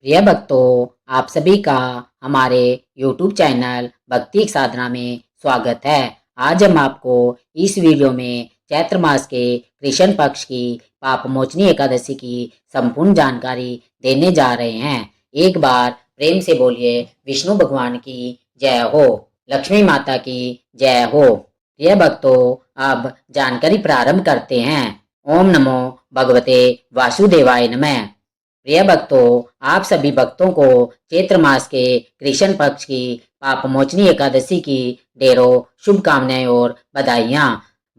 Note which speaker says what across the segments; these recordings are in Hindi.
Speaker 1: प्रिय भक्तों, आप सभी का हमारे YouTube चैनल भक्ति एक साधना में स्वागत है। आज हम आपको इस वीडियो में चैत्र मास के कृष्ण पक्ष की पाप मोचनी एकादशी की संपूर्ण जानकारी देने जा रहे हैं। एक बार प्रेम से बोलिए विष्णु भगवान की जय हो, लक्ष्मी माता की जय हो। प्रिय भक्तों, अब जानकारी प्रारंभ करते हैं। ओम नमो भगवते वासुदेवाय नमः। प्रिय भक्तों, आप सभी भक्तों को चैत्र मास के कृष्ण पक्ष की पाप मोचनी एकादशी की ढेरों शुभकामनाएं और बधाइयाँ।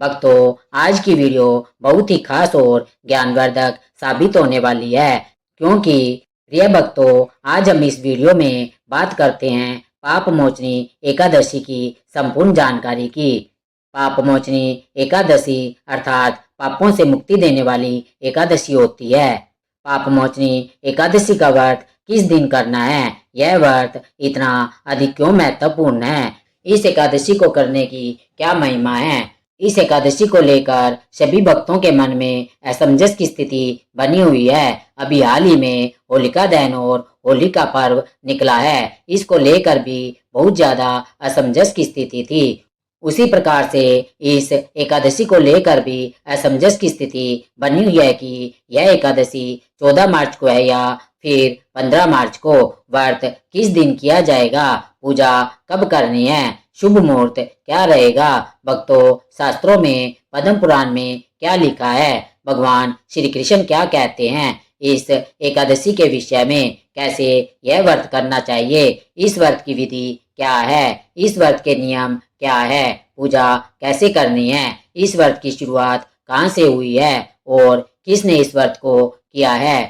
Speaker 1: भक्तों, आज की वीडियो बहुत ही खास और ज्ञानवर्धक साबित होने वाली है, क्योंकि प्रिय भक्तों, आज हम इस वीडियो में बात करते हैं पाप मोचनी एकादशी की संपूर्ण जानकारी की। पाप मोचनी एकादशी अर्थात पापों से मुक्ति देने वाली एकादशी होती है। पाप मोचनी एकादशी का व्रत किस दिन करना है, यह व्रत इतना अधिक क्यों महत्वपूर्ण है, इस एकादशी को करने की क्या महिमा है, इस एकादशी को लेकर सभी भक्तों के मन में असमंजस की स्थिति बनी हुई है। अभी हाल ही में होलिका दहन और होली का पर्व निकला है, इसको लेकर भी बहुत ज्यादा असमंजस की स्थिति थी। उसी प्रकार से इस एकादशी को लेकर भी असमंजस की स्थिति बनी हुई है कि यह एकादशी 14 मार्च को है या फिर 15 मार्च को। व्रत किस दिन किया जाएगा, पूजा कब करनी है, शुभ मुहूर्त क्या रहेगा। भक्तों, शास्त्रों में पद्म पुराण में क्या लिखा है, भगवान श्री कृष्ण क्या कहते हैं, इस एकादशी के विषय में कैसे यह व्रत करना चाहिए, इस व्रत की विधि क्या है, इस व्रत के नियम क्या है, पूजा कैसे करनी है, इस व्रत की शुरुआत कहाँ से हुई है और किसने इस व्रत को किया है,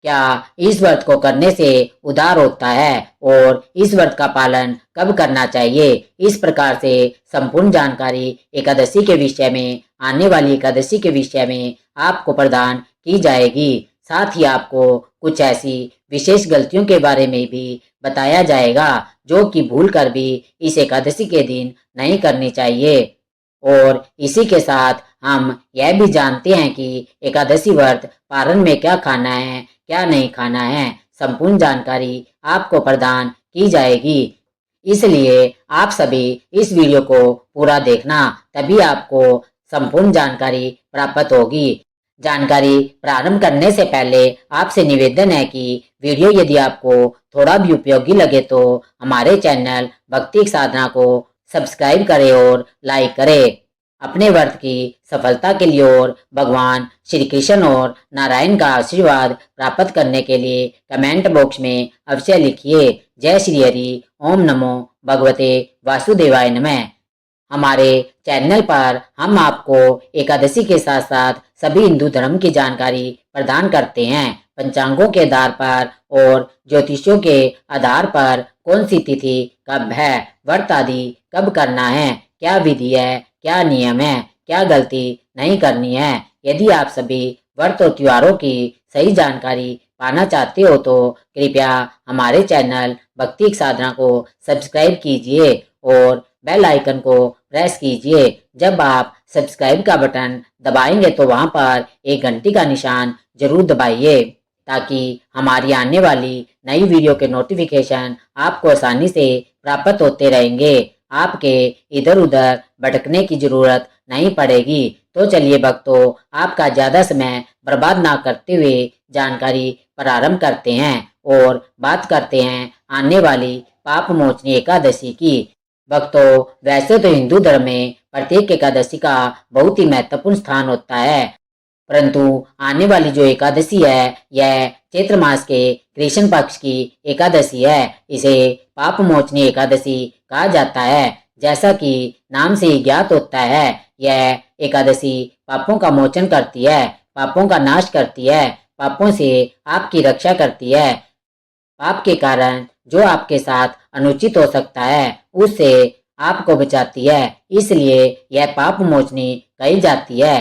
Speaker 1: क्या इस व्रत को करने से उद्धार होता है और इस व्रत का पालन कब करना चाहिए। इस प्रकार से संपूर्ण जानकारी एकादशी के विषय में, आने वाली एकादशी के विषय में आपको प्रदान की जाएगी। साथ ही आपको कुछ ऐसी विशेष गलतियों के बारे में भी बताया जाएगा जो कि भूल कर भी इस एकादशी के दिन नहीं करनी चाहिए। और इसी के साथ हम यह भी जानते हैं कि एकादशी व्रत पारण में क्या खाना है, क्या नहीं खाना है, संपूर्ण जानकारी आपको प्रदान की जाएगी। इसलिए आप सभी इस वीडियो को पूरा देखना, तभी आपको संपूर्ण जानकारी प्राप्त होगी। जानकारी प्रारंभ करने से पहले आपसे निवेदन है कि वीडियो यदि आपको थोड़ा भी उपयोगी लगे तो हमारे चैनल भक्ति एक साधना को सब्सक्राइब करें और लाइक करें। अपने व्रत की सफलता के लिए और भगवान श्री कृष्ण और नारायण का आशीर्वाद प्राप्त करने के लिए कमेंट बॉक्स में अवश्य लिखिए जय श्री हरि, ओम नमो भगवते वासुदेवाय नमः। हमारे चैनल पर हम आपको एकादशी के साथ साथ सभी हिंदू धर्म की जानकारी प्रदान करते हैं। पंचांगों के आधार पर और ज्योतिषों के आधार पर कौन सी तिथि कब है, व्रत आदि कब करना है, क्या विधि है, क्या नियम है, क्या गलती नहीं करनी है। यदि आप सभी व्रत और त्योहारों की सही जानकारी पाना चाहते हो तो कृपया हमारे चैनल भक्ति एक साधना को सब्सक्राइब कीजिए और बेल आइकन को प्रेस कीजिए। जब आप सब्सक्राइब का बटन दबाएंगे तो वहां पर एक घंटी का निशान जरूर दबाइए, ताकि हमारी आने वाली नई वीडियो के नोटिफिकेशन आपको आसानी से प्राप्त होते रहेंगे। आपके इधर उधर भटकने की जरूरत नहीं पड़ेगी। तो चलिए भक्तों, आपका ज्यादा समय बर्बाद ना करते हुए जानकारी प्रारंभ करते हैं और बात करते हैं आने वाली पाप मोचनी एकादशी की। भक्तों, वैसे तो हिंदू धर्म में प्रत्येक एकादशी का बहुत ही महत्वपूर्ण स्थान होता है, परंतु आने वाली जो एकादशी है यह चैत्र मास के कृष्ण पक्ष की एकादशी है। इसे पाप मोचनी एकादशी कहा जाता है। जैसा कि नाम से ही ज्ञात होता है, यह एकादशी पापों का मोचन करती है, पापों का नाश करती है, पापों से आपकी रक्षा करती है। पाप के कारण जो आपके साथ अनुचित हो सकता है उससे आपको बचाती है, इसलिए यह पाप मोचनी कही जाती है।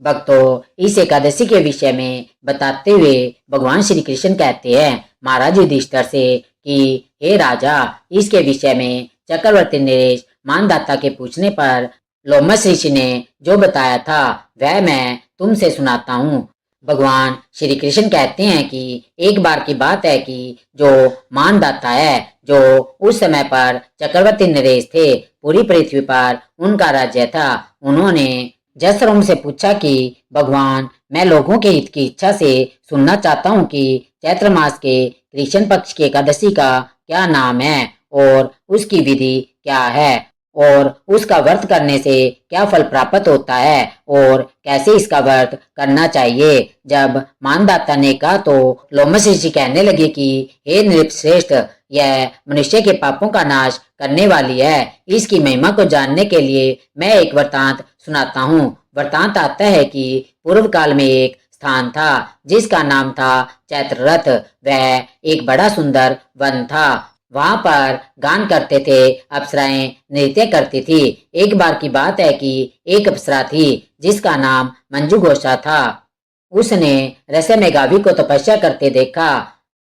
Speaker 1: भक्तों, इस एकादशी के विषय में बताते हुए भगवान श्री कृष्ण कहते हैं महाराज युधिष्ठिर से कि हे राजा, इसके विषय में चक्रवर्ती नरेश मानदाता के पूछने पर लोमस ऋषि ने जो बताया था वह मैं तुमसे सुनाता हूँ। भगवान श्री कृष्ण कहते हैं कि एक बार की बात है कि जो मानदाता है, जो उस समय पर चक्रवर्ती नरेश थे, पूरी पृथ्वी पर उनका राज्य था, उन्होंने जसरोम से पूछा कि भगवान, मैं लोगों के हित की इच्छा से सुनना चाहता हूँ कि चैत्र मास के कृष्ण पक्ष की एकादशी का क्या नाम है और उसकी विधि क्या है और उसका व्रत करने से क्या फल प्राप्त होता है और कैसे इसका व्रत करना चाहिए। जब मानदाता ने कहा तो लोमस ऋषि कहने लगे कि हे नृपश्रेष्ठ, यह मनुष्य के पापों का नाश करने वाली है। इसकी महिमा को जानने के लिए मैं एक वृतांत सुनाता हूँ। वृतांत आता है कि पूर्व काल में एक स्थान था जिसका नाम था चैत्ररथ। वह एक बड़ा सुंदर वन था। वहां पर गान करते थे, अप्सराएं नृत्य करती थी। एक बार की बात है कि एक अप्सरा थी जिसका नाम मंजू घोषा था। उसने रसे मेघावी को तपस्या करते देखा।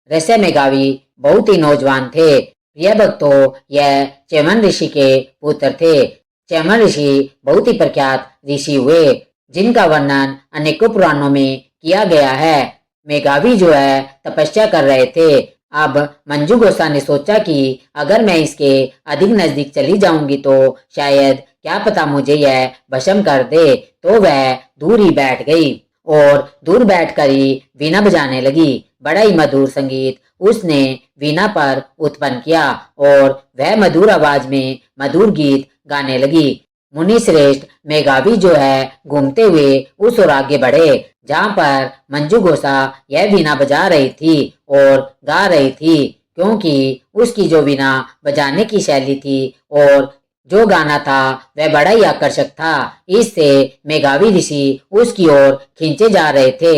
Speaker 1: रसे मेघावी बहुत ही नौजवान थे। प्रिय भक्तों, यह च्यवन ऋषि के पुत्र थे। च्यवन ऋषि बहुत ही प्रख्यात ऋषि हुए जिनका वर्णन अनेकों पुराणों में किया गया है। मेघावी जो है तपस्या कर रहे थे। अब मंजू गोसा ने सोचा कि अगर मैं इसके अधिक नजदीक चली जाऊंगी तो शायद क्या पता मुझे यह भस्म कर दे। तो वह दूर ही बैठ गई और दूर बैठकर ही वीणा बजाने लगी। बड़ा ही मधुर संगीत उसने वीणा पर उत्पन्न किया और वह मधुर आवाज में मधुर गीत गाने लगी। मुनि श्रेष्ठ मेघावी जो है घूमते हुए उस ओर आगे बढ़े जहाँ पर मंजू घोषा यह वीणा बजा रही थी और गा रही थी, क्योंकि उसकी जो वीणा बजाने की शैली थी और जो गाना था वह बड़ा ही आकर्षक था। इससे मेघावी ऋषि उसकी ओर खींचे जा रहे थे।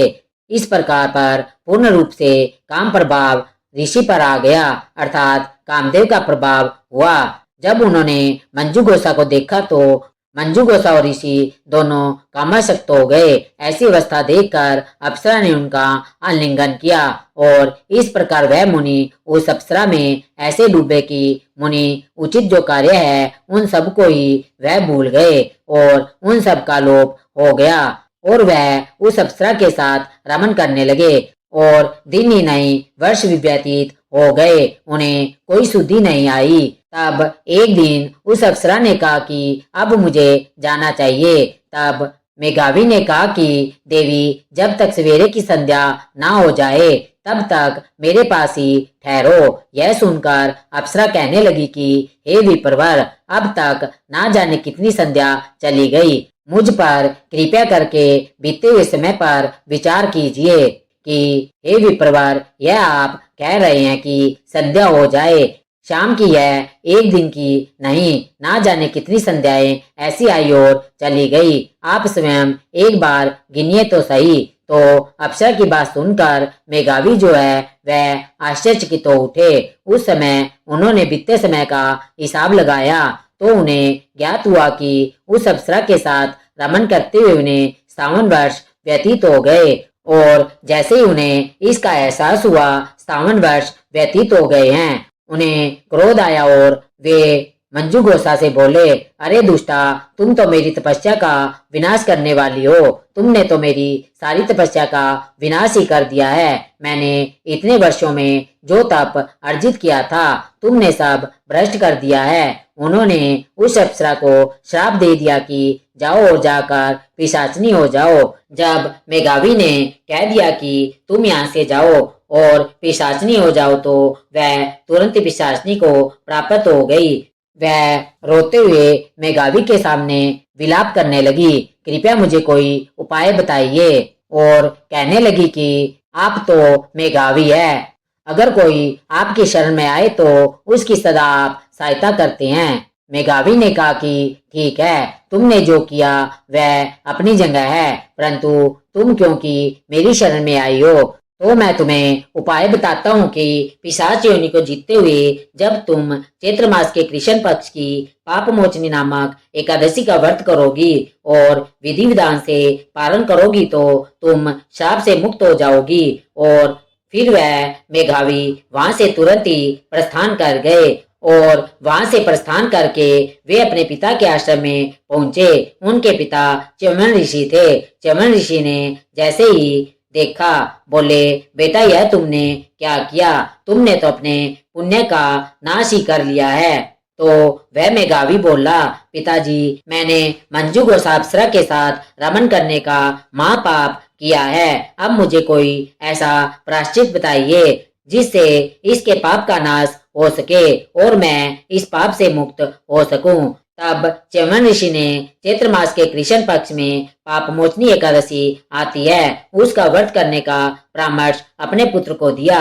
Speaker 1: इस प्रकार पर पूर्ण रूप से काम प्रभाव ऋषि पर आ गया, अर्थात कामदेव का प्रभाव हुआ। जब उन्होंने मंजू घोषा को देखा तो मंजू घोषा और ऋषि दोनों कामासक्त हो गए। ऐसी अवस्था देखकर अप्सरा ने उनका आलिंगन किया और इस प्रकार वह मुनि उस अप्सरा में ऐसे डूबे कि मुनि उचित जो कार्य है उन सबको ही वह भूल गए और उन सब का लोप हो गया और वह उस अप्सरा के साथ रमन करने लगे। और दिन ही नहीं वर्ष भी व्यतीत हो गए, उन्हें कोई सुधि नहीं आई। तब एक दिन उस अप्सरा ने कहा कि अब मुझे जाना चाहिए। तब मेघावी ने कहा कि देवी, जब तक सवेरे की संध्या ना हो जाए तब तक मेरे पास ही ठहरो। यह सुनकर अप्सरा कहने लगी कि हे विप्रवर, अब तक ना जाने कितनी संध्या चली गई। मुझ पर कृपया करके बीते हुए समय पर विचार कीजिए कि हे विप्रवर, यह आप कह रहे हैं कि संध्या हो जाए, शाम की है, एक दिन की नहीं, ना जाने कितनी संध्याएं ऐसी आई और चली गई। आप स्वयं एक बार गिनिए तो सही। तो अप्सरा की बात सुनकर मेघावी जो है वह आश्चर्यचकित हो उठे। उस समय उन्होंने बीते समय का हिसाब लगाया तो उन्हें ज्ञात हुआ कि उस अप्सरा के साथ रमन करते हुए उन्हें 57 वर्ष व्यतीत हो गए और जैसे ही उन्हें इसका एहसास हुआ 57 वर्ष व्यतीत हो गए हैं, उन्हें क्रोध आया और वे मंजू घोषा से बोले, अरे दुष्टा, तुम तो मेरी तपस्या का विनाश करने वाली हो। तुमने तो मेरी सारी तपस्या का विनाश ही कर दिया है। मैंने इतने वर्षों में जो तप अर्जित किया था तुमने सब भ्रष्ट कर दिया है। उन्होंने उस अप्सरा को श्राप दे दिया कि जाओ और जाकर पिशाचनी हो जाओ। जब मेघावी ने कह दिया कि तुम यहाँ से जाओ और पिशाचनी हो जाओ तो वह तुरंत पिशाचनी को प्राप्त हो गई। वह रोते हुए मेघावी के सामने विलाप करने लगी, कृपया मुझे कोई उपाय बताइए। और कहने लगी कि आप तो मेघावी है, अगर कोई आपकी शरण में आए तो उसकी सदा आप सहायता करते हैं। मेघावी ने कहा कि ठीक है, तुमने जो किया वह अपनी जगह है, परंतु तुम क्योंकि मेरी शरण में आई हो तो मैं तुम्हें उपाय बताता हूँ कि पिशाच योनि को जीतते हुए जब तुम चैत्र मास के कृष्ण पक्ष की पाप मोचनी नामक एकादशी का व्रत करोगी और विधि विधान से पालन करोगी तो तुम शाप से मुक्त हो जाओगी। और फिर वह मेघावी वहां से तुरंत ही प्रस्थान कर गए और वहां से प्रस्थान करके वे अपने पिता के आश्रम में पहुंचे। उनके पिता च्यवन ऋषि थे। च्यवन ऋषि ने जैसे ही देखा। बोले, बेटा यह तुमने क्या किया? तुमने तो अपने पुण्य का नाश ही कर लिया है। तो वह मेघावी बोला, पिताजी मैंने मंजू को अप्सरा के साथ रमन करने का महापाप किया है। अब मुझे कोई ऐसा प्रायश्चित बताइए जिससे इसके पाप का नाश हो सके और मैं इस पाप से मुक्त हो सकूं। तब च्यवन ऋषि ने चैत्र मास के कृष्ण पक्ष में पाप मोचनी एकादशी आती है, उसका व्रत करने का परामर्श अपने पुत्र को दिया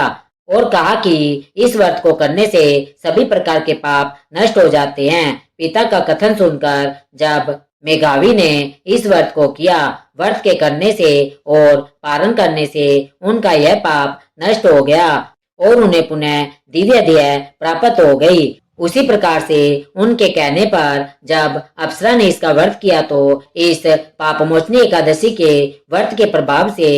Speaker 1: और कहा कि इस व्रत को करने से सभी प्रकार के पाप नष्ट हो जाते हैं। पिता का कथन सुनकर जब मेघावी ने इस व्रत को किया, व्रत के करने से और पारण करने से उनका यह पाप नष्ट हो गया और उन्हें पुनः दिव्य देह प्राप्त हो गई। उसी प्रकार से उनके कहने पर जब अप्सरा ने इसका व्रत किया तो इस पापमोचनी एकादशी के व्रत के प्रभाव से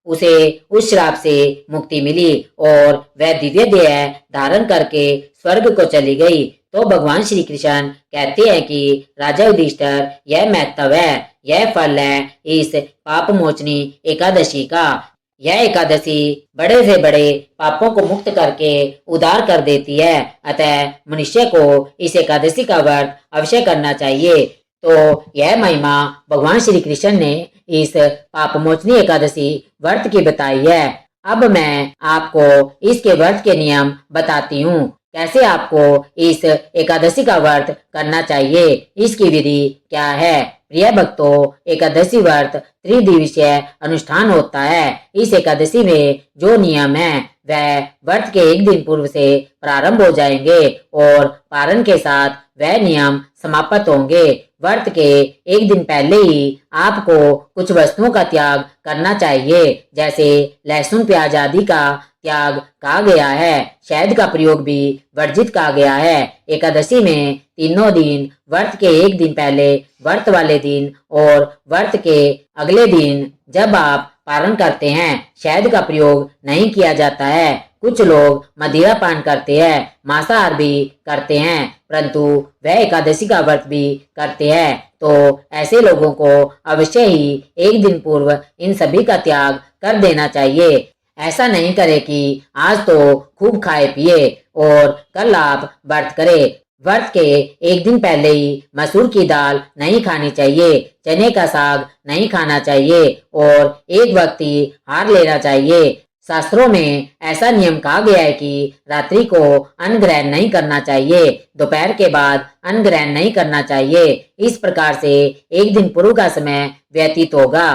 Speaker 1: उसे उस श्राप से मुक्ति मिली और वह दिव्य देह धारण करके स्वर्ग को चली गई। तो भगवान श्री कृष्ण कहते हैं कि राजा युधिष्ठिर यह महत्व है, यह फल है इस पापमोचनी एकादशी का। यह एकादशी बड़े से बड़े पापों को मुक्त करके उद्धार कर देती है। अतः मनुष्य को इस एकादशी का व्रत अवश्य करना चाहिए। तो यह महिमा भगवान श्री कृष्ण ने इस पापमोचनी एकादशी व्रत की बताई है। अब मैं आपको इसके व्रत के नियम बताती हूँ, कैसे आपको इस एकादशी का व्रत करना चाहिए, इसकी विधि क्या है। प्रिय भक्तों, एकादशी व्रत त्रिदिवसीय अनुष्ठान होता है। इस एकादशी में जो नियम है वह व्रत के एक दिन पूर्व से प्रारंभ हो जाएंगे और पारण के साथ वह नियम समाप्त होंगे। व्रत के एक दिन पहले ही आपको कुछ वस्तुओं का त्याग करना चाहिए, जैसे लहसुन प्याज आदि का त्याग कहा गया है। शहद का प्रयोग भी वर्जित कहा गया है। एकादशी में तीनों दिन, व्रत के एक दिन पहले, व्रत वाले दिन और व्रत के अगले दिन जब आप पारण करते हैं, शहद का प्रयोग नहीं किया जाता है। कुछ लोग मदिरा पान करते हैं, मांसाहार भी करते हैं, परंतु वह एकादशी का व्रत भी करते हैं। तो ऐसे लोगों को अवश्य ही एक दिन पूर्व इन सभी का त्याग कर देना चाहिए। ऐसा नहीं करे कि आज तो खूब खाए पिए और कल आप व्रत करें। व्रत के एक दिन पहले ही मसूर की दाल नहीं खानी चाहिए, चने का साग नहीं खाना चाहिए और एक वक्त ही हार लेना चाहिए। शास्त्रों में ऐसा नियम कहा गया है कि रात्रि को अन्न ग्रहण नहीं करना चाहिए, दोपहर के बाद अन्न ग्रहण नहीं करना चाहिए। इस प्रकार से एक दिन पूर्व का समय व्यतीत होगा।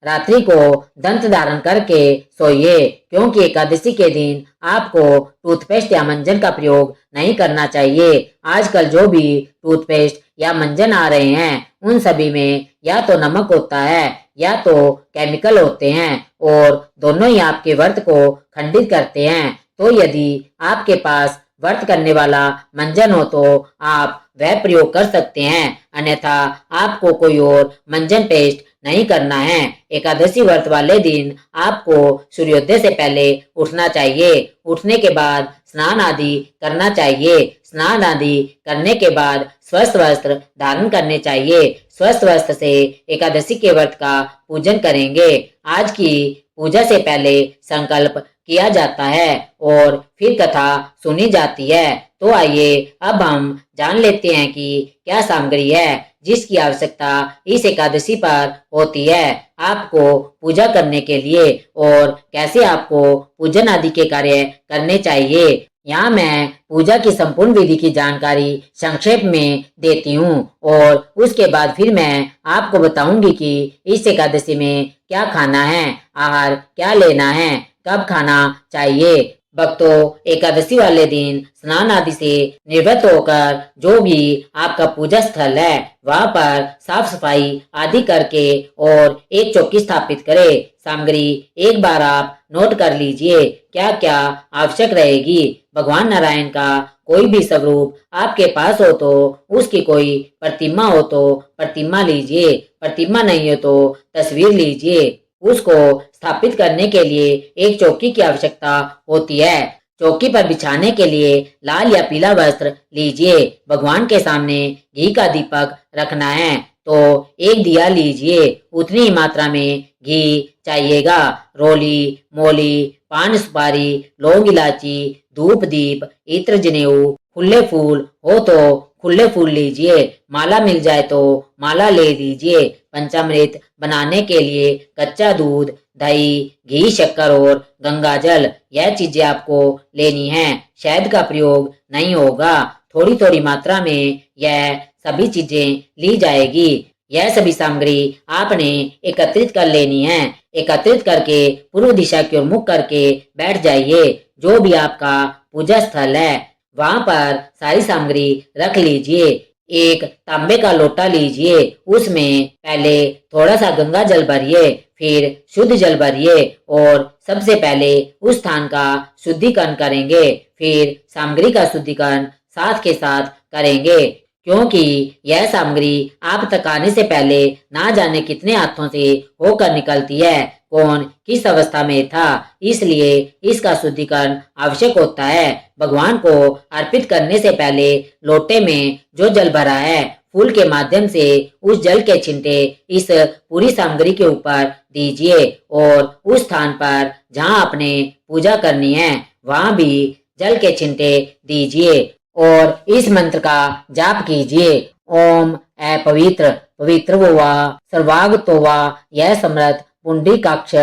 Speaker 1: रात्रि को दंत धारण करके सोइए, क्योंकि एकादशी के दिन आपको टूथपेस्ट या मंजन का प्रयोग नहीं करना चाहिए। आजकल जो भी टूथपेस्ट या मंजन आ रहे हैं उन सभी में या तो नमक होता है या तो केमिकल होते हैं और दोनों ही आपके व्रत को खंडित करते हैं। तो यदि आपके पास व्रत करने वाला मंजन हो तो आप वह प्रयोग कर सकते हैं, अन्यथा आपको कोई और मंजन पेस्ट नहीं करना है। एकादशी व्रत वाले दिन आपको सूर्योदय से पहले उठना चाहिए। उठने के बाद स्नान आदि करना चाहिए। स्नान आदि करने के बाद स्वस्थ वस्त्र धारण करने चाहिए। स्वस्थ वस्त्र से एकादशी के व्रत का पूजन करेंगे। आज की पूजा से पहले संकल्प किया जाता है और फिर कथा सुनी जाती है। तो आइए अब हम जान लेते हैं कि क्या सामग्री है जिसकी आवश्यकता इस एकादशी पर होती है आपको पूजा करने के लिए और कैसे आपको पूजन आदि के कार्य करने चाहिए। यहाँ मैं पूजा की संपूर्ण विधि की जानकारी संक्षेप में देती हूँ और उसके बाद फिर मैं आपको बताऊंगी कि इस एकादशी में क्या खाना है, आहार क्या लेना है, कब खाना चाहिए। भक्तों, एकादशी वाले दिन स्नान आदि से निवृत्त होकर जो भी आपका पूजा स्थल है वहाँ पर साफ सफाई आदि करके और एक चौकी स्थापित करें। सामग्री एक बार आप नोट कर लीजिए क्या क्या आवश्यक रहेगी। भगवान नारायण का कोई भी स्वरूप आपके पास हो तो उसकी कोई प्रतिमा हो तो प्रतिमा लीजिए, प्रतिमा नहीं हो तो तस्वीर लीजिए। उसको स्थापित करने के लिए एक चौकी की आवश्यकता होती है। चौकी पर बिछाने के लिए लाल या पीला वस्त्र लीजिए। भगवान के सामने घी का दीपक रखना है। तो एक दिया लीजिए। उतनी ही मात्रा में घी चाहिएगा। रोली, मोली, पान सुपारी, लौंग इलायची, धूप दीप, इत्र जनेऊ, खुले फूल हो तो खुले फूल लीजिए। माला मिल जाए तो माला ले लीजिए। पंचामृत बनाने के लिए कच्चा दूध, दही, घी, शक्कर और गंगा जल, यह चीजें आपको लेनी है। शहद का प्रयोग नहीं होगा। थोड़ी थोड़ी मात्रा में यह सभी चीजें ली जाएगी। यह सभी सामग्री आपने एकत्रित कर लेनी है। एकत्रित करके पूर्व दिशा की ओर मुख करके बैठ जाइए। जो भी आपका पूजा स्थल है वहां पर सारी सामग्री रख लीजिए। एक तांबे का लोटा लीजिए। उसमें पहले थोड़ा सा गंगा जल भरिए, फिर शुद्ध जल भरिए और सबसे पहले उस स्थान का शुद्धिकरण करेंगे। फिर सामग्री का शुद्धिकरण साथ के साथ करेंगे, क्योंकि यह सामग्री आप तक आने से पहले ना जाने कितने हाथों से होकर निकलती है, कौन किस अवस्था में था, इसलिए इसका शुद्धिकरण आवश्यक होता है। भगवान को अर्पित करने से पहले लोटे में जो जल भरा है फूल के माध्यम से उस जल के छिंटे इस पूरी सामग्री के ऊपर दीजिए और उस स्थान पर जहां आपने पूजा करनी है वहां भी जल के छिंटे दीजिए और इस मंत्र का जाप कीजिए। ओम ए पवित्र पवित्र वो वा सर्वाग तो वा यह समृत पुंडीकाक्ष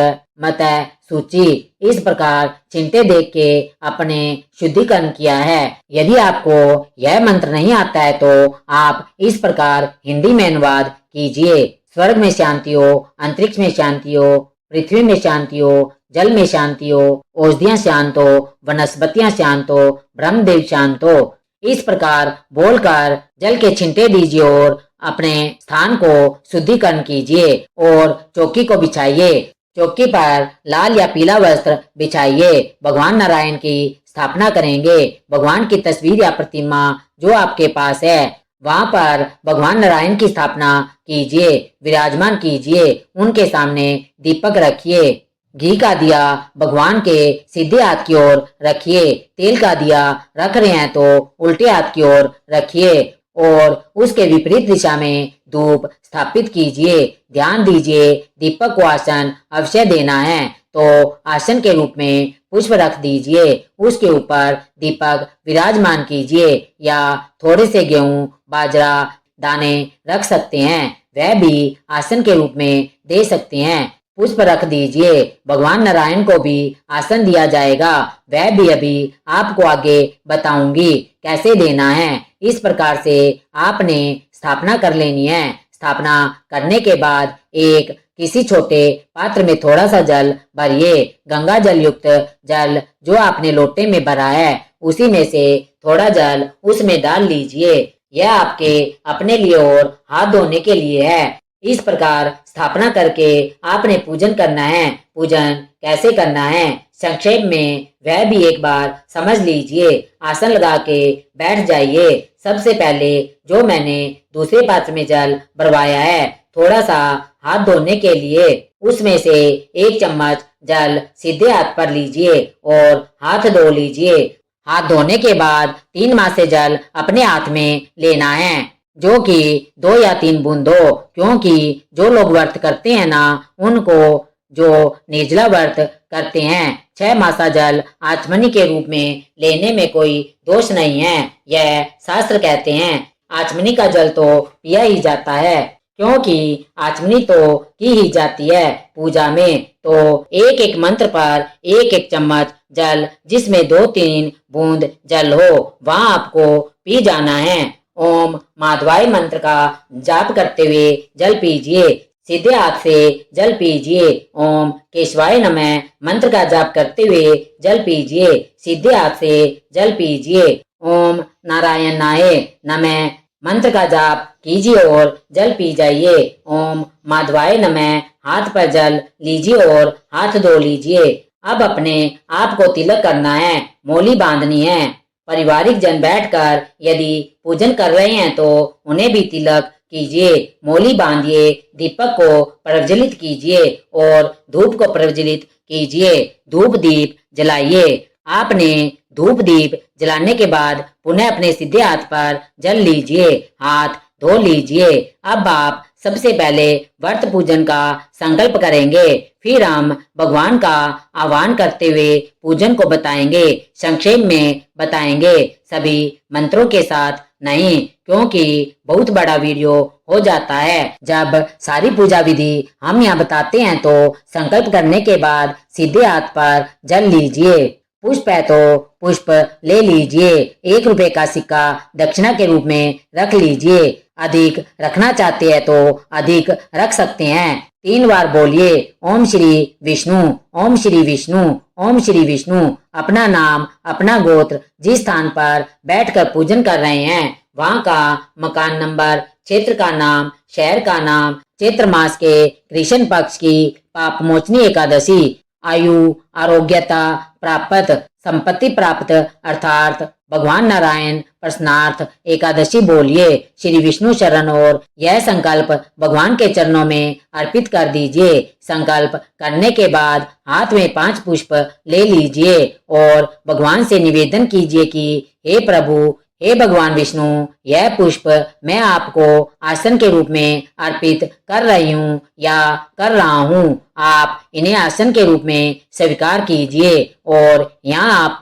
Speaker 1: मत सूची। इस प्रकार चिंटे देख के अपने शुद्धिकरण किया है। यदि आपको यह मंत्र नहीं आता है तो आप इस प्रकार हिंदी में अनुवाद कीजिए। स्वर्ग में शांति हो, अंतरिक्ष में शांति हो, पृथ्वी में शांति हो, जल में शांति हो, औषधियां शांत हो, वनस्पतियां शांत हो, ब्रह्मदेव शांत हो। इस प्रकार बोलकर जल के छिंटे दीजिए और अपने स्थान को शुद्धिकरण कीजिए और चौकी को बिछाइए। चौकी पर लाल या पीला वस्त्र बिछाइए। भगवान नारायण की स्थापना करेंगे। भगवान की तस्वीर या प्रतिमा जो आपके पास है वहां पर भगवान नारायण की स्थापना कीजिए, विराजमान कीजिए। उनके सामने दीपक रखिए। घी का दिया भगवान के सीधे हाथ की ओर रखिए। तेल का दिया रख रहे हैं तो उल्टे हाथ की ओर रखिए और उसके विपरीत दिशा में धूप स्थापित कीजिए। ध्यान दीजिए दीपक को आसन अवश्य देना है तो आसन के रूप में पुष्प रख दीजिए। उसके ऊपर दीपक विराजमान कीजिए या थोड़े से गेहूं, बाजरा, दाने रख सकते हैं, वह भी आसन के रूप में दे सकते हैं। पुष्प रख दीजिए। भगवान नारायण को भी आसन दिया जाएगा, वह भी अभी आपको आगे बताऊंगी कैसे देना है। इस प्रकार से आपने स्थापना कर लेनी है। स्थापना करने के बाद एक किसी छोटे पात्र में थोड़ा सा जल भरिए। गंगा जल युक्त जल जो आपने लोटे में भरा है उसी में से थोड़ा जल उसमें डाल लीजिए। यह आपके अपने लिए और हाथ धोने के लिए है। इस प्रकार स्थापना करके आपने पूजन करना है। पूजन कैसे करना है संक्षेप में वह भी एक बार समझ लीजिए। आसन लगा के बैठ जाइए। सबसे पहले जो मैंने दूसरे पात्र में जल भरवाया है थोड़ा सा हाथ धोने के लिए उसमें से 1 चम्मच जल सीधे हाथ पर लीजिए और हाथ धो लीजिए। हाथ धोने के बाद 3 मास से जल अपने हाथ में लेना है जो कि 2 या 3 बूंद हो, क्योंकि जो लोग व्रत करते हैं ना उनको जो निर्जला व्रत करते हैं 6 मासा जल आचमनी के रूप में लेने में कोई दोष नहीं है। यह शास्त्र कहते हैं आचमनी का जल तो पिया ही जाता है, क्योंकि आचमनी तो की ही जाती है पूजा में। तो एक एक मंत्र पर एक एक चम्मच जल जिसमें 2-3 बूंद जल हो वहां आपको पी जाना है। ओम माधवाय मंत्र का जाप करते हुए जल पीजिए। सीधे हाथ से जल पीजिए। ओम केशवाय नमः मंत्र का जाप करते हुए जल पीजिए। सीधे हाथ से जल पीजिए। ओम नारायणाय नमः मंत्र का जाप कीजिए और जल पी जाइए। ओम माधवाय नमः हाथ पर जल लीजिए और हाथ धो लीजिए। अब अपने आप को तिलक करना है, मोली बांधनी है। पारिवारिक जन बैठकर यदि पूजन कर रहे हैं तो उन्हें भी तिलक कीजिए, मोली बांधिए, दीपक को प्रज्वलित कीजिए और धूप को प्रज्वलित कीजिए। धूप दीप जलाइए। आपने धूप दीप जलाने के बाद पुनः अपने सीधे हाथ पर जल लीजिए, हाथ धो लीजिए। अब आप सबसे पहले व्रत पूजन का संकल्प करेंगे, फिर हम भगवान का आह्वान करते हुए पूजन को बताएंगे। संक्षेप में बताएंगे, सभी मंत्रों के साथ नहीं, क्योंकि बहुत बड़ा वीडियो हो जाता है। जब सारी पूजा विधि हम यहाँ बताते हैं तो संकल्प करने के बाद सीधे हाथ पर जल लीजिए। पुष्प है तो पुष्प ले लीजिए। 1 रुपए का सिक्का दक्षिणा के रूप में रख लीजिए। अधिक रखना चाहते हैं तो अधिक रख सकते हैं। 3 बार बोलिए, ओम श्री विष्णु, ओम श्री विष्णु, ओम श्री विष्णु। अपना नाम, अपना गोत्र, जिस स्थान पर बैठकर पूजन कर रहे हैं वहाँ का मकान नंबर, क्षेत्र का नाम, शहर का नाम, चैत्र मास के कृष्ण पक्ष की पाप मोचनी एकादशी, आयु आरोग्यता प्राप्त, संपत्ति प्राप्त अर्थात भगवान नारायण प्रसन्नार्थ एकादशी बोलिए। श्री विष्णु शरण और यह संकल्प भगवान के चरणों में अर्पित कर दीजिए। संकल्प करने के बाद हाथ में 5 पुष्प ले लीजिए और भगवान से निवेदन कीजिए कि हे प्रभु, हे भगवान विष्णु, यह पुष्प मैं आपको आसन के रूप में अर्पित कर रही हूँ या कर रहा हूँ। आप इन्हें आसन के रूप में स्वीकार कीजिए और यहाँ आप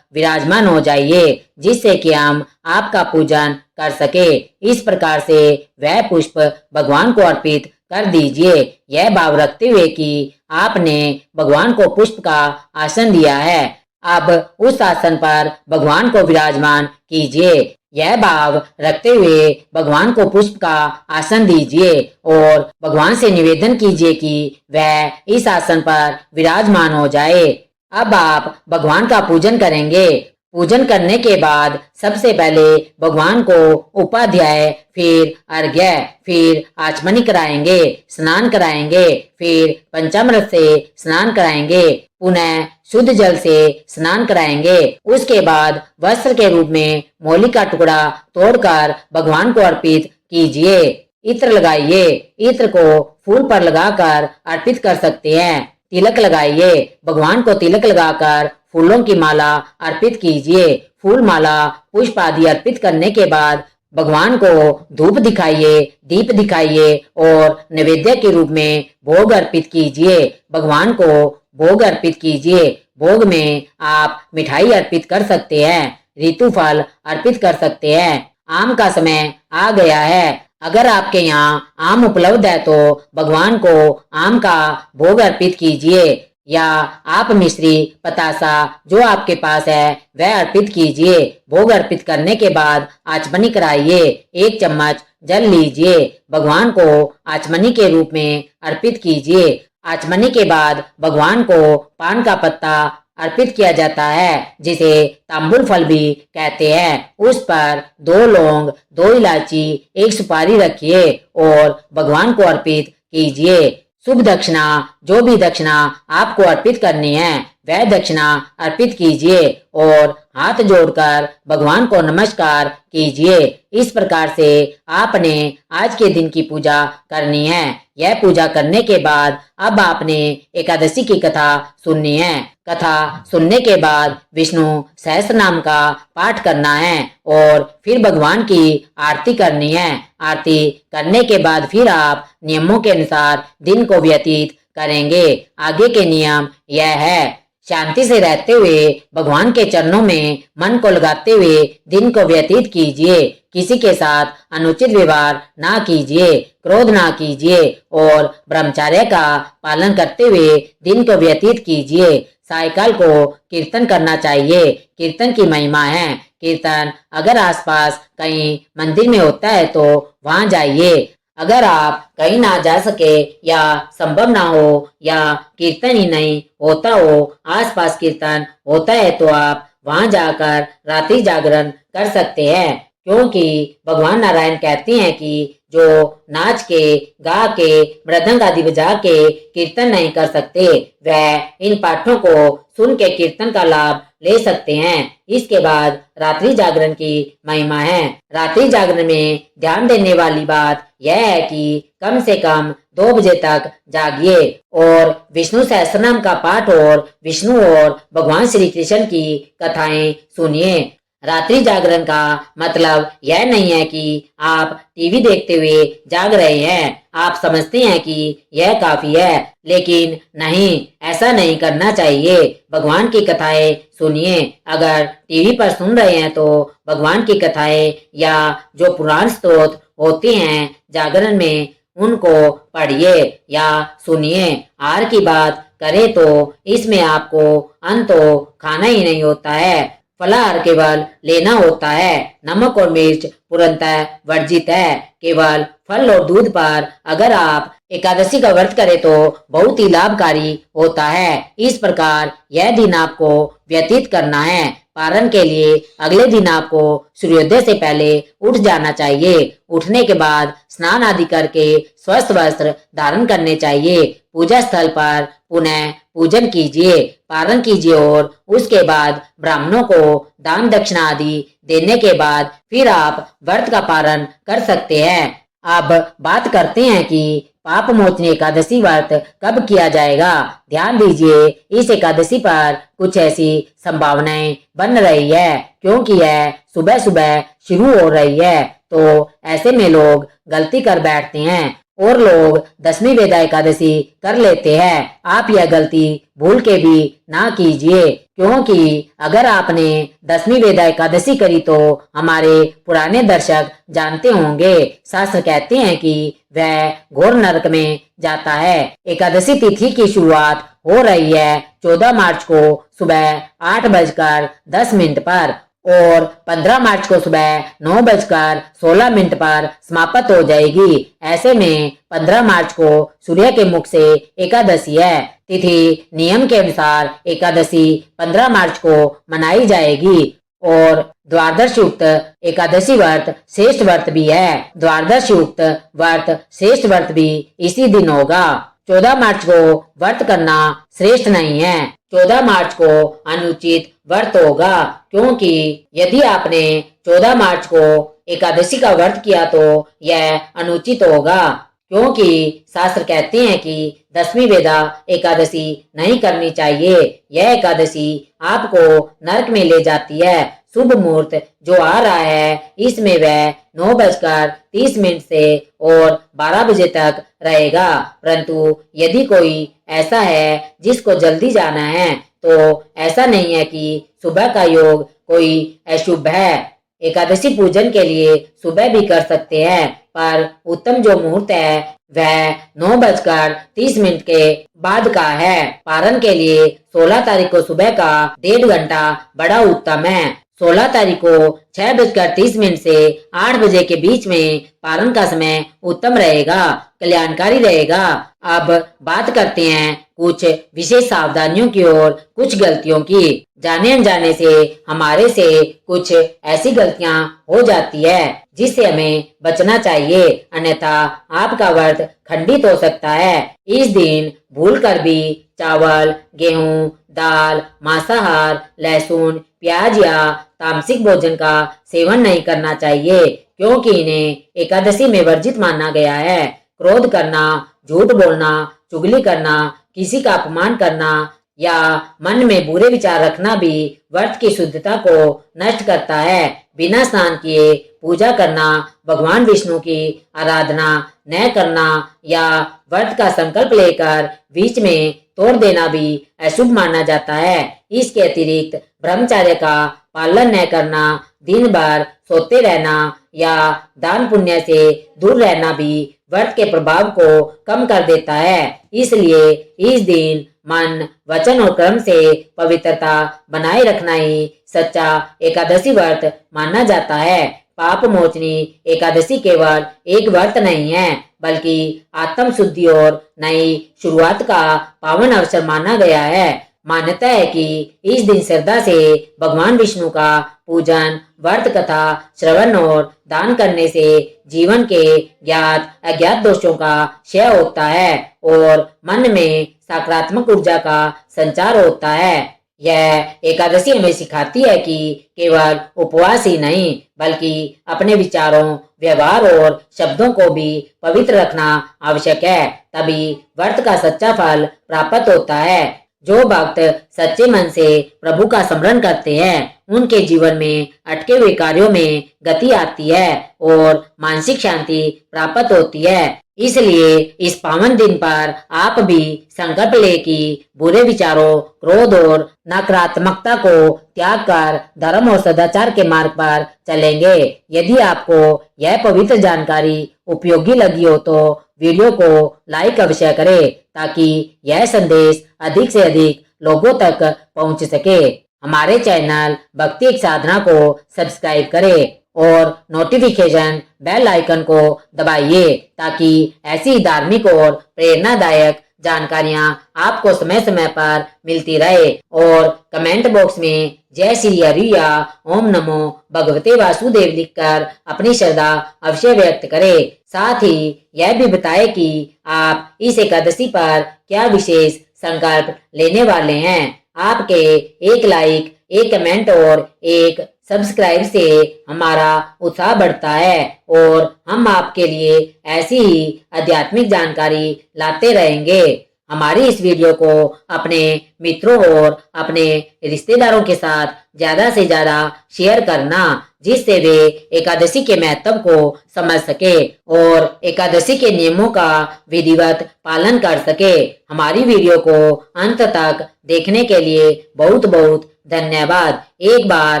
Speaker 1: विराजमान हो जाइए, जिससे कि हम आपका पूजन कर सके। इस प्रकार से वह पुष्प भगवान को अर्पित कर दीजिए, यह भाव रखते हुए कि आपने भगवान को पुष्प का आसन दिया है। अब उस आसन पर भगवान को विराजमान कीजिए। यह भाव रखते हुए भगवान को पुष्प का आसन दीजिए और भगवान से निवेदन कीजिए कि वह इस आसन पर विराजमान हो जाए। अब आप भगवान का पूजन करेंगे। पूजन करने के बाद सबसे पहले भगवान को उपाध्याय, फिर अर्घ्य, फिर आचमनी कराएंगे, स्नान कराएंगे, फिर पंचामृत से स्नान कराएंगे, पुनः शुद्ध जल से स्नान कराएंगे। उसके बाद वस्त्र के रूप में मौली का टुकड़ा तोड़कर भगवान को अर्पित कीजिए। इत्र लगाइए। इत्र को फूल पर लगाकर अर्पित कर सकते हैं। तिलक लगाइए। भगवान को तिलक लगाकर फूलों की माला अर्पित कीजिए। फूल, माला, पुष्प आदि अर्पित करने के बाद भगवान को धूप दिखाइए, दीप दिखाइए और नैवेद्य के रूप में भोग अर्पित कीजिए। भगवान को भोग अर्पित कीजिए। भोग में आप मिठाई अर्पित कर सकते हैं, ऋतु फल अर्पित कर सकते हैं। आम का समय आ गया है। अगर आपके यहाँ आम उपलब्ध है तो भगवान को आम का भोग अर्पित कीजिए, या आप मिश्री, पतासा जो आपके पास है वह अर्पित कीजिए। भोग अर्पित करने के बाद आचमनी कराइए। 1 चम्मच जल लीजिए। भगवान को आचमनी के रूप में अर्पित कीजिए। आचमनी के बाद भगवान को पान का पत्ता अर्पित किया जाता है, जिसे तांबुल फल भी कहते हैं। उस पर 2 लौंग, 2 इलायची, 1 सुपारी रखिए और भगवान को अर्पित कीजिए। शुभ दक्षिणा, जो भी दक्षिणा आपको अर्पित करनी है वह दक्षिणा अर्पित कीजिए और हाथ जोड़कर भगवान को नमस्कार कीजिए। इस प्रकार से आपने आज के दिन की पूजा करनी है। यह पूजा करने के बाद अब आपने एकादशी की कथा सुननी है। कथा सुनने के बाद विष्णु सहस्त्र नाम का पाठ करना है और फिर भगवान की आरती करनी है। आरती करने के बाद फिर आप नियमों के अनुसार दिन को व्यतीत करेंगे। आगे के नियम यह है, शांति से रहते हुए भगवान के चरणों में मन को लगाते हुए दिन को व्यतीत कीजिए। किसी के साथ अनुचित व्यवहार ना कीजिए, क्रोध ना कीजिए और ब्रह्मचर्य का पालन करते हुए दिन को व्यतीत कीजिए। सायकाल को कीर्तन करना चाहिए। कीर्तन की महिमा है। कीर्तन अगर आसपास कहीं मंदिर में होता है तो वहां जाइए। अगर आप कहीं ना जा सके या संभव ना हो या कीर्तन ही नहीं होता हो, आसपास कीर्तन होता है तो आप वहां जाकर रात्रि जागरण कर सकते हैं, क्योंकि भगवान नारायण कहते हैं कि जो नाच के, गा के, मृदंग आदि बजा के कीर्तन नहीं कर सकते वह इन पाठों को सुन के कीर्तन का लाभ ले सकते हैं। इसके बाद रात्रि जागरण की महिमा है। रात्रि जागरण में ध्यान देने वाली बात यह है कि कम से कम 2 बजे तक जागिए और विष्णु सहस्त्रनाम का पाठ और विष्णु और भगवान श्री कृष्ण की कथाएं सुनिए। रात्रि जागरण का मतलब यह नहीं है कि आप टीवी देखते हुए जाग रहे हैं। आप समझते हैं कि यह काफी है, लेकिन नहीं, ऐसा नहीं करना चाहिए। भगवान की कथाएं सुनिए। अगर टीवी पर सुन रहे हैं तो भगवान की कथाएं या जो पुराण स्त्रोत होते हैं जागरण में, उनको पढ़िए या सुनिए। हार की बात करें तो इसमें आपको अन्न तो खाना ही नहीं होता है, फलाहार केवल लेना होता है। नमक और मिर्च पूर्णतः वर्जित है। केवल फल और दूध पर अगर आप एकादशी का व्रत करें तो बहुत ही लाभकारी होता है। इस प्रकार यह दिन आपको व्यतीत करना है। पारण के लिए अगले दिन आपको सूर्योदय से पहले उठ जाना चाहिए। उठने के बाद स्नान आदि करके स्वस्थ वस्त्र धारण करने चाहिए। पूजा स्थल पर पुनः पूजन कीजिए, पारण कीजिए और उसके बाद ब्राह्मणों को दान दक्षिणा आदि देने के बाद फिर आप व्रत का पारण कर सकते हैं। अब बात करते हैं कि पाप मोचनी एकादशी व्रत कब किया जाएगा। ध्यान दीजिए, इस एकादशी पर कुछ ऐसी संभावनाएं बन रही है क्योंकि यह सुबह सुबह शुरू हो रही है, तो ऐसे में लोग गलती कर बैठते हैं और लोग दसवीं वेदा एकादशी कर लेते हैं। आप यह गलती भूल के भी ना कीजिए, क्योंकि अगर आपने दसवीं वेदा एकादशी करी तो हमारे पुराने दर्शक जानते होंगे, शास्त्र कहते हैं कि वह घोर नरक में जाता है। एकादशी तिथि की शुरुआत हो रही है 14 मार्च को सुबह 8:10 पर और 15 मार्च को सुबह 9:16 पर समाप्त हो जाएगी। ऐसे में 15 मार्च को सूर्य के मुख से एकादशी है। तिथि नियम के अनुसार एकादशी 15 मार्च को मनाई जाएगी और द्वादश युक्त एकादशी व्रत श्रेष्ठ व्रत भी है। द्वादश युक्त व्रत श्रेष्ठ व्रत भी इसी दिन होगा। 14 मार्च को व्रत करना श्रेष्ठ नहीं है, 14 मार्च को अनुचित व्रत होगा, क्योंकि यदि आपने 14 मार्च को एकादशी का व्रत किया तो यह अनुचित होगा, क्योंकि शास्त्र कहते हैं कि दसवीं वेदा एकादशी नहीं करनी चाहिए। यह एकादशी आपको नरक में ले जाती है। शुभ मुहूर्त जो आ रहा है इसमें वह 9:30 से और 12 बजे तक रहेगा, परंतु यदि कोई ऐसा है जिसको जल्दी जाना है तो ऐसा नहीं है कि सुबह का योग कोई अशुभ है। एकादशी पूजन के लिए सुबह भी कर सकते हैं, पर उत्तम जो मुहूर्त है वह 9:30 के बाद का है। पारण के लिए 16 तारीख को सुबह का 1.5 घंटा बड़ा उत्तम है। 16 तारीख को 6:30 से 8 बजे के बीच में पारण का समय उत्तम रहेगा, कल्याणकारी रहेगा। अब बात करते हैं कुछ विशेष सावधानियों की और कुछ गलतियों की। जाने अनजाने से हमारे से कुछ ऐसी गलतियां हो जाती है जिससे हमें बचना चाहिए, अन्यथा आपका व्रत खंडित हो सकता है। इस दिन भूल कर भी चावल, गेहूं, दाल, मांसाहार, लहसुन, प्याज या तामसिक भोजन का सेवन नहीं करना चाहिए, क्योंकि इन्हें एकादशी में वर्जित माना गया है। क्रोध करना, झूठ बोलना, चुगली करना, किसी का अपमान करना या मन में बुरे विचार रखना भी व्रत की शुद्धता को नष्ट करता है। बिना स्नान किए पूजा करना, भगवान विष्णु की आराधना न करना या व्रत का संकल्प लेकर बीच में तोड़ देना भी अशुभ माना जाता है। इसके अतिरिक्त ब्रह्मचर्य का पालन न करना, दिन भर सोते रहना या दान पुण्य से दूर रहना भी व्रत के प्रभाव को कम कर देता है। इसलिए इस दिन मन, वचन और कर्म से पवित्रता बनाए रखना ही सच्चा एकादशी व्रत माना जाता है। पाप मोचनी एकादशी केवल एक व्रत नहीं है, बल्कि आत्म शुद्धि और नई शुरुआत का पावन अवसर माना गया है। मान्यता है कि इस दिन श्रद्धा से भगवान विष्णु का पूजन, व्रत कथा श्रवण और दान करने से जीवन के ज्ञात अज्ञात दोषों का क्षय होता है और मन में सकारात्मक ऊर्जा का संचार होता है। यह एकादशी हमें सिखाती है कि केवल उपवास ही नहीं, बल्कि अपने विचारों, व्यवहार और शब्दों को भी पवित्र रखना आवश्यक है, तभी व्रत का सच्चा फल प्राप्त होता है। जो भक्त सच्चे मन से प्रभु का स्मरण करते हैं उनके जीवन में अटके हुए कार्यों में गति आती है और मानसिक शांति प्राप्त होती है। इसलिए इस पावन दिन पर आप भी संकल्प ले कि बुरे विचारों, क्रोध और नकारात्मकता को त्याग कर धर्म और सदाचार के मार्ग पर चलेंगे। यदि आपको यह पवित्र जानकारी उपयोगी लगी हो तो वीडियो को लाइक अवश्य करें ताकि यह संदेश अधिक से अधिक लोगों तक पहुंच सके। हमारे चैनल भक्ति एक साधना को सब्सक्राइब करें और नोटिफिकेशन बेल आइकन को दबाइए ताकि ऐसी धार्मिक और प्रेरणादायक जानकारियां आपको समय समय पर मिलती रहे। और कमेंट बॉक्स में जय श्री हरि या ओम नमो भगवते वासुदेव लिखकर अपनी श्रद्धा अवश्य व्यक्त करें। साथ ही यह भी बताएं कि आप इस एकादशी पर क्या विशेष संकल्प लेने वाले हैं। आपके एक लाइक, एक कमेंट और एक सब्सक्राइब से हमारा उत्साह बढ़ता है और हम आपके लिए ऐसी ही आध्यात्मिक जानकारी लाते रहेंगे। हमारी इस वीडियो को अपने मित्रों और अपने रिश्तेदारों के साथ ज्यादा से ज्यादा शेयर करना, जिससे वे एकादशी के महत्व को समझ सके और एकादशी के नियमों का विधिवत पालन कर सके। हमारी वीडियो को अंत तक देखने के लिए बहुत बहुत धन्यवाद। एक बार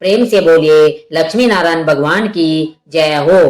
Speaker 1: प्रेम से बोलिए लक्ष्मी नारायण भगवान की जय हो।